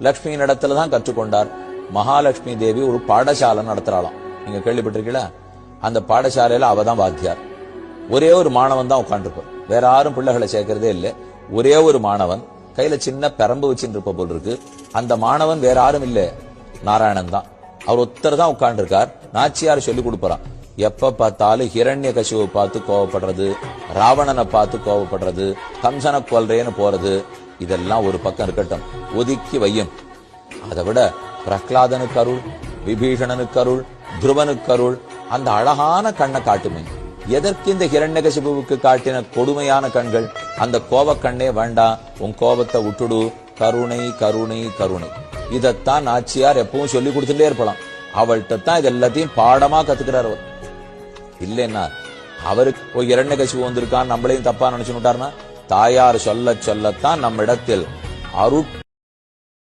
லட்சுமியின் இடத்துலதான் கற்றுக்கொண்டார். மகாலட்சுமி தேவி ஒரு பாடசாலை நடத்துறாளாம். நீங்க கேள்விப்பட்டிருக்கீங்களா? அந்த பாடசாலையில அவதான் வாத்தியார். ஒரே ஒரு மாணவன் தான் உட்காந்துருப்பார். வேற யாரும் பிள்ளைகளை சேர்க்கறதே இல்லை. ஒரே ஒரு மாணவன் கையில சின்ன பெரம்பு வச்சுட்டு இருப்ப போல் இருக்கு. அந்த மாணவன் வேற யாரும் இல்ல, நாராயணன் தான். அவர் ஒருத்தர் தான் உட்கார்ந்து இருக்கார். நாச்சியார் சொல்லி கொடுப்பாராம். எப்ப பார்த்தாலும் ஹிரண்யகசிபுவை பார்த்து கோவப்படுறது, ராவணனை பார்த்து கோவப்படுறது, கம்சனை கொல்றேன்னு போறது, இதெல்லாம் ஒரு பக்கம் இருக்கட்டும், ஒதுக்கி வையும். அதை விட பிரஹ்லாதனுக்கு அருள், விபீஷணனுக்கு அருள், துருவனுக்கு அருள், அந்த அழகான கண்ணை காட்டுமே. எதற்கு இந்த ஹிரண்யகசிபுவுக்கு காட்டின கொடுமையான கண்கள்? அந்த கோபக்கண்ணே வேண்டாம், உன் கோபத்தை விட்டுடு, கருணை கருணை கருணை. இதத்தான் நாச்சியார் எப்பவும் சொல்லி கொடுத்துட்டே இருக்கலாம். அவள்கிட்ட தான் இது எல்லாத்தையும் பாடமா கத்துக்கிறார் அவர். இல்லைன்னா அவருக்கு ஹிரண்யகசிபு வந்திருக்கான் நம்மளையும் தப்பா நினைச்சுட்டார்னா, தாயார் சொல்ல சொல்லத்தான் நம்ம இடத்தில் அருட்